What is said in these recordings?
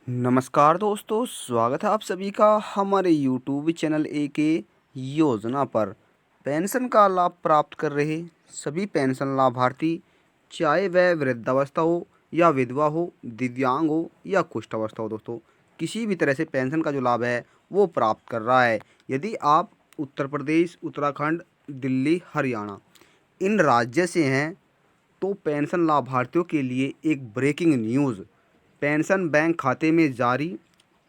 नमस्कार दोस्तों, स्वागत है आप सभी का हमारे यूट्यूब चैनल के योजना पर। पेंशन का लाभ प्राप्त कर रहे सभी पेंशन लाभार्थी, चाहे वह वृद्धावस्था हो या विधवा हो, दिव्यांग हो या कुष्ठावस्था हो दोस्तों, किसी भी तरह से पेंशन का जो लाभ है वो प्राप्त कर रहा है। यदि आप उत्तर प्रदेश, उत्तराखंड, दिल्ली, हरियाणा इन राज्य से हैं तो पेंशन लाभार्थियों के लिए एक ब्रेकिंग न्यूज़। पेंशन बैंक खाते में जारी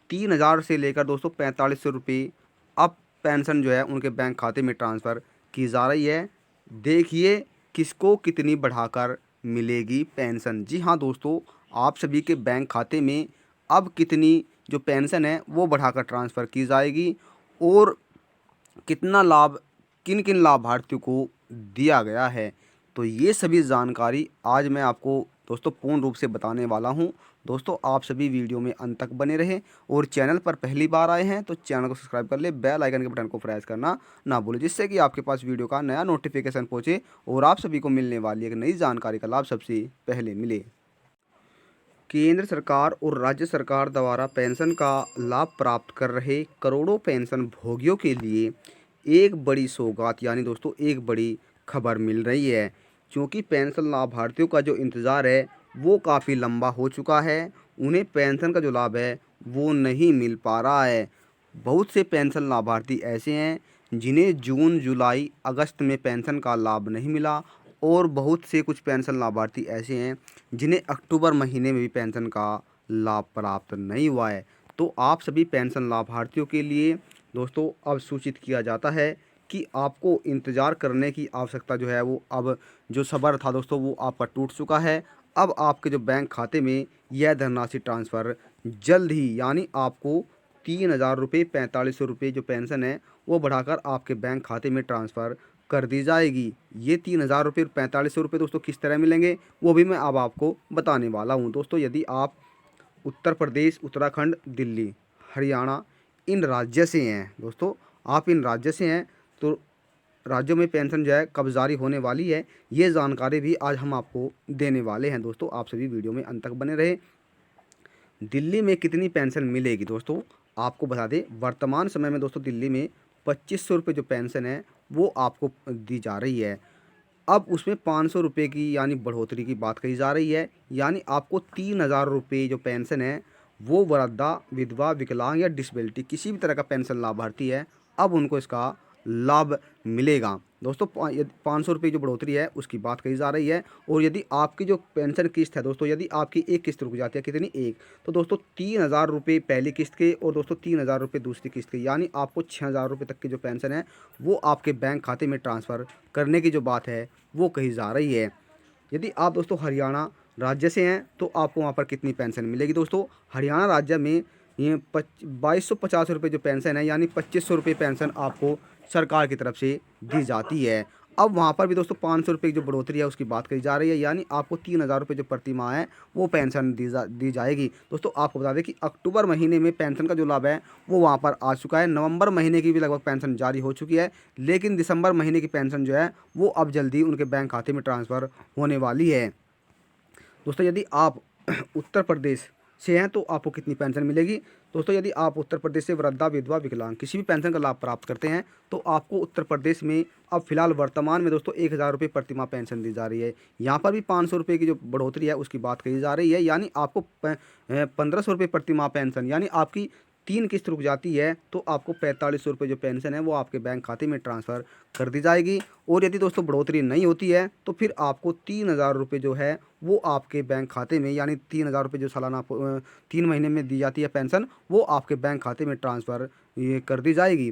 3,000 से लेकर दोस्तों 4500 रुपये अब पेंशन जो है उनके बैंक खाते में ट्रांसफ़र की जा रही है। देखिए किसको कितनी बढ़ाकर मिलेगी पेंशन। जी हाँ दोस्तों, आप सभी के बैंक खाते में अब कितनी जो पेंशन है वो बढ़ाकर ट्रांसफ़र की जाएगी और कितना लाभ किन किन लाभार्थियों को दिया गया है, तो ये सभी जानकारी आज मैं आपको दोस्तों पूर्ण रूप से बताने वाला हूं। दोस्तों आप सभी वीडियो में अंत तक बने रहें और चैनल पर पहली बार आए हैं तो चैनल को सब्सक्राइब कर ले, बेल आइकन के बटन को प्रेस करना ना भूलें, जिससे कि आपके पास वीडियो का नया नोटिफिकेशन पहुंचे और आप सभी को मिलने वाली एक नई जानकारी का लाभ सबसे पहले मिले। केंद्र सरकार और राज्य सरकार द्वारा पेंशन का लाभ प्राप्त कर रहे करोड़ों पेंशन भोगियों के लिए एक बड़ी सौगात यानी दोस्तों एक बड़ी खबर मिल रही है। क्योंकि पेंशन लाभार्थियों का जो इंतज़ार है वो काफ़ी लंबा हो चुका है, उन्हें पेंशन का जो लाभ है वो नहीं मिल पा रहा है। बहुत से पेंशन लाभार्थी ऐसे हैं जिन्हें जून, जुलाई, अगस्त में पेंशन का लाभ नहीं मिला और बहुत से कुछ पेंशन लाभार्थी ऐसे हैं जिन्हें अक्टूबर महीने में भी पेंशन का लाभ प्राप्त नहीं हुआ है। तो आप सभी पेंशन लाभार्थियों के लिए दोस्तों अब सूचित किया जाता है कि आपको इंतज़ार करने की आवश्यकता जो है वो अब जो सब्र था दोस्तों वो आपका टूट चुका है। अब आपके जो बैंक खाते में यह धनराशि ट्रांसफ़र जल्द ही यानी आपको 3,000 रुपये, 4500 रुपये जो पेंशन है वो बढ़ाकर आपके बैंक खाते में ट्रांसफ़र कर दी जाएगी। ये 3,000 रुपये, 4500 रुपये दोस्तों किस तरह मिलेंगे वो भी मैं अब आपको बताने वाला हूँ। दोस्तों यदि आप उत्तर प्रदेश, उत्तराखंड, दिल्ली, हरियाणा इन राज्य से हैं दोस्तों, आप इन राज्य से हैं तो राज्यों में पेंशन जो है कब जारी होने वाली है ये जानकारी भी आज हम आपको देने वाले हैं। दोस्तों आप सभी वीडियो में अंत तक बने रहे। दिल्ली में कितनी पेंशन मिलेगी दोस्तों, आपको बता दें वर्तमान समय में दोस्तों दिल्ली में 2500 रुपये जो पेंशन है वो आपको दी जा रही है। अब उसमें 500 रुपये की यानी बढ़ोतरी की बात कही जा रही है, यानी आपको 3,000 रुपये जो पेंशन है वो वृद्धा, विधवा, विकलांग या डिसेबिलिटी किसी भी तरह का पेंशन लाभार्थी है अब उनको इसका लाभ मिलेगा। दोस्तों 500 रुपये जो बढ़ोतरी है उसकी बात कही जा रही है। और यदि आपकी जो पेंशन किस्त है दोस्तों, यदि आपकी एक किस्त रुक जाती है, कितनी एक, तो दोस्तों 3,000 रुपये पहली किस्त के और दोस्तों 3,000 रुपये दूसरी किस्त के, यानी आपको 6,000 रुपये तक की जो पेंशन है वो आपके बैंक खाते में ट्रांसफ़र करने की जो बात है वो कही जा रही है। यदि आप दोस्तों हरियाणा राज्य से हैं तो आपको वहाँ पर कितनी पेंशन मिलेगी दोस्तों, हरियाणा राज्य में ये 2250 रुपये जो पेंशन है यानी 2500 रुपये पेंशन आपको सरकार की तरफ से दी जाती है। अब वहाँ पर भी दोस्तों 500 रुपये की जो बढ़ोतरी है उसकी बात करी जा रही है, यानी आपको 3,000 रुपये जो प्रति माह है वो पेंशन दी जाएगी। दोस्तों आपको बता दें कि अक्टूबर महीने में पेंशन का जो लाभ है वो वहाँ पर आ चुका है, नवंबर महीने की भी लगभग पेंशन जारी हो चुकी है, लेकिन दिसंबर महीने की पेंशन जो है वो अब जल्दी उनके बैंक खाते में ट्रांसफ़र होने वाली है। दोस्तों यदि आप उत्तर प्रदेश से हैं तो आपको कितनी पेंशन मिलेगी दोस्तों, यदि आप उत्तर प्रदेश से वृद्धा, विधवा, विकलांग किसी भी पेंशन का लाभ प्राप्त करते हैं तो आपको उत्तर प्रदेश में अब फिलहाल वर्तमान में दोस्तों 1,000 रुपये प्रति माह पेंशन दी जा रही है। यहाँ पर भी 500 रुपये की जो बढ़ोतरी है उसकी बात कही जा रही है, यानी आपको 1,500 रुपये प्रति माह पेंशन, यानी आपकी तीन किस्त रुक जाती है तो आपको 4,500 रुपये जो पेंशन है वो आपके बैंक खाते में ट्रांसफ़र कर दी जाएगी। और यदि दोस्तों बढ़ोतरी नहीं होती है तो फिर आपको 3,000 रुपये जो है वो आपके बैंक खाते में, यानी 3,000 रुपये जो सालाना 3 महीने में दी जाती है पेंशन वो आपके बैंक खाते में ट्रांसफ़र ये कर दी जाएगी।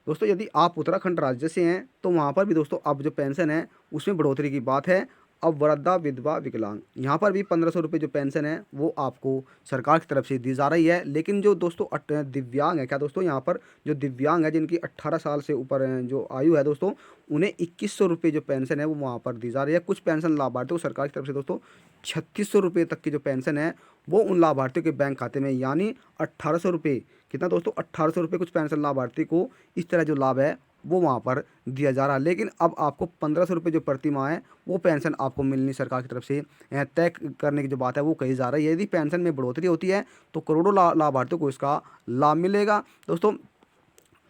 दोस्तों यदि आप उत्तराखंड राज्य से हैं तो वहाँ पर भी दोस्तों अब जो पेंशन है उसमें बढ़ोतरी की बात है। अब वृद्धा, विधवा, विकलांग यहाँ पर भी 1,500 रुपये जो पेंशन है वो आपको सरकार की तरफ से दी जा रही है। लेकिन जो दोस्तों दिव्यांग है क्या दोस्तों, यहाँ पर जो दिव्यांग है जिनकी 18 साल से ऊपर जो आयु है दोस्तों, उन्हें 2,100 रुपये जो पेंशन है वो वहाँ पर दी जा रही है। कुछ पेंशन लाभार्थियों को सरकार की तरफ से दोस्तों 3,600 रुपये तक की जो पेंशन है वो उन लाभार्थियों के बैंक खाते में, यानी 1,800 रुपये, कितना दोस्तों 1,800 रुपये कुछ पेंशन लाभार्थी को इस तरह जो लाभ है वो वहाँ पर दिया जा रहा है। लेकिन अब आपको 1500 रुपये जो प्रति माह है वो पेंशन आपको मिलनी सरकार की तरफ से तय करने की जो बात है वो कही जा रही है। यदि पेंशन में बढ़ोतरी होती है तो करोड़ों लाभार्थियों को इसका लाभ मिलेगा। दोस्तों,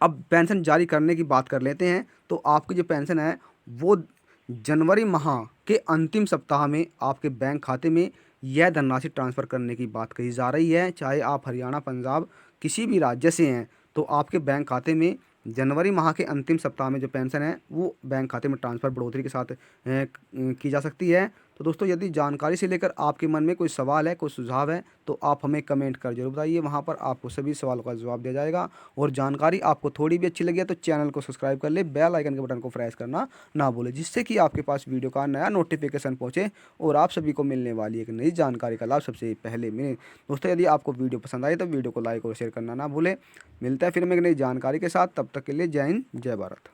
अब पेंशन जारी करने की बात कर लेते हैं। तो आपकी जो पेंशन है वो जनवरी माह के अंतिम सप्ताह में आपके बैंक खाते में यह धनराशि ट्रांसफ़र करने की बात कही जा रही है। चाहे आप हरियाणा, पंजाब किसी भी राज्य से हैं तो आपके बैंक खाते में जनवरी माह के अंतिम सप्ताह में जो पेंशन है वो बैंक खाते में ट्रांसफ़र बढ़ोतरी के साथ की जा सकती है। तो दोस्तों, यदि जानकारी से लेकर आपके मन में कोई सवाल है, कोई सुझाव है तो आप हमें कमेंट कर जरूर बताइए। वहाँ पर आपको सभी सवालों का जवाब दिया जाएगा। और जानकारी आपको थोड़ी भी अच्छी लगी है तो चैनल को सब्सक्राइब कर ले, बेल आइकन के बटन को प्रेस करना ना भूलें, जिससे कि आपके पास वीडियो का नया नोटिफिकेशन पहुँचे और आप सभी को मिलने वाली एक नई जानकारी का लाभ सबसे पहले मिले। दोस्तों, यदि आपको वीडियो पसंद आए तो वीडियो को लाइक और शेयर करना ना भूलें। मिलता है फिर मैं एक नई जानकारी के साथ, तब तक के लिए जय हिंद, जय भारत।